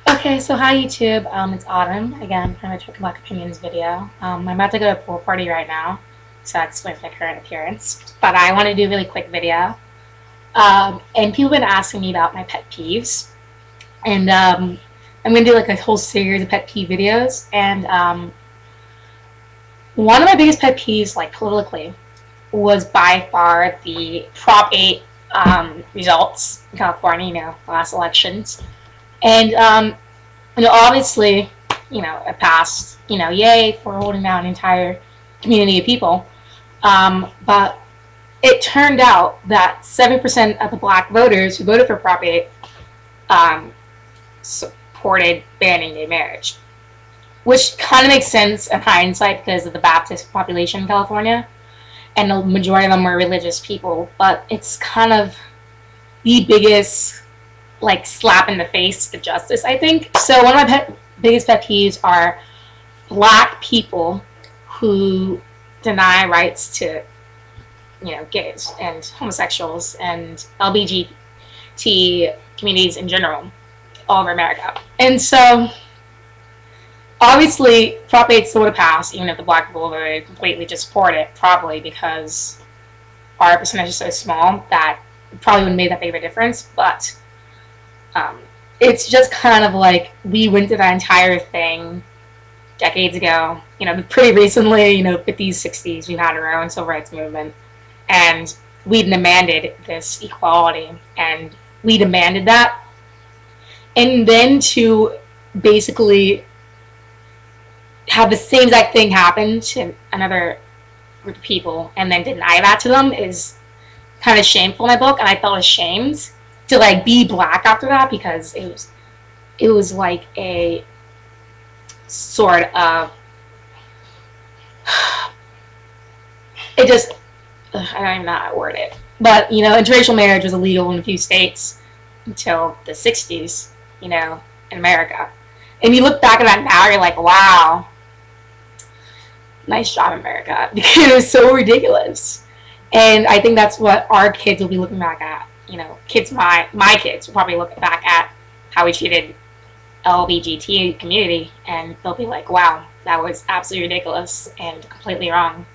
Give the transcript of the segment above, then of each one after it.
Okay, so hi YouTube. It's Autumn again from a Token Black Opinions video. I'm about to go to a pool party right now, so that explains my current appearance. But I want to do a really quick video. And people have been asking me about my pet peeves, and I'm gonna do like a whole series of pet peeve videos. And one of my biggest pet peeves, like politically, was by far the Prop 8 results in California. Last elections. And obviously, it passed. Yay for holding down an entire community of people. But it turned out that 7% of the black voters who voted for Prop 8 supported banning gay marriage, which kind of makes sense in hindsight because of the Baptist population in California, and the majority of them were religious people. But it's kind of the biggest slap in the face to justice, I think. So one of my biggest pet peeves are black people who deny rights to gays and homosexuals and LGBT communities in general all over America. And so obviously Prop 8 still would have passed even if the black people would completely just support it, probably because our percentage is so small that it probably wouldn't make that big of a difference. But it's just kind of like we went through that entire thing decades ago. Pretty recently, 50s, 60s, we've had our own civil rights movement, and we demanded this equality, and we demanded that. And then to basically have the same exact thing happen to another group of people and then deny that to them is kind of shameful in my book, and I felt ashamed to be black after that, because it was like a sort of it just I don't even know how to word it, but interracial marriage was illegal in a few states until the 60s in America. And you look back at that now, you're like, wow, nice job, America, because it was so ridiculous. And I think that's what our kids will be looking back at. Kids, my kids will probably look back at how we treated LGBT community, and they'll be like, wow, that was absolutely ridiculous and completely wrong.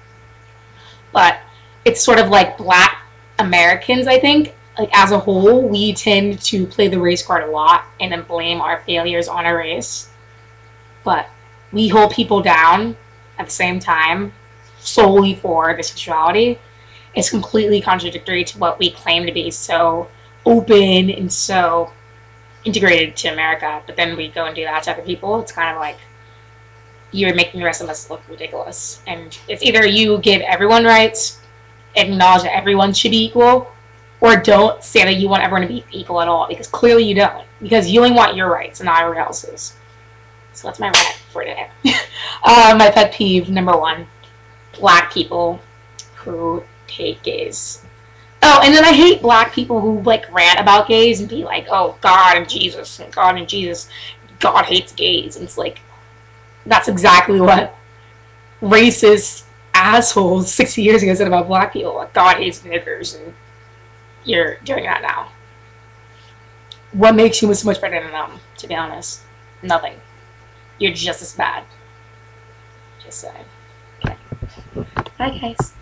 But it's sort of like black Americans, I think, as a whole, we tend to play the race card a lot and then blame our failures on our race. But we hold people down at the same time solely for their sexuality. It's completely contradictory to what we claim to be so open and so integrated to America. But then we go and do that to other people. It's kind of like you're making the rest of us look ridiculous. And it's either you give everyone rights, acknowledge that everyone should be equal, or don't say that you want everyone to be equal at all, because clearly you don't. Because you only want your rights and not everyone else's. So that's my rant for today. My pet peeve, number one, black people who hate gays. Oh, and then I hate black people who rant about gays and be like, oh, God and Jesus, and God and Jesus, God hates gays. And it's like, that's exactly what racist assholes 60 years ago said about black people. Like, God hates niggers, and you're doing that now. What makes you so much better than them, to be honest? Nothing. You're just as bad. Just saying. Okay. Bye, guys.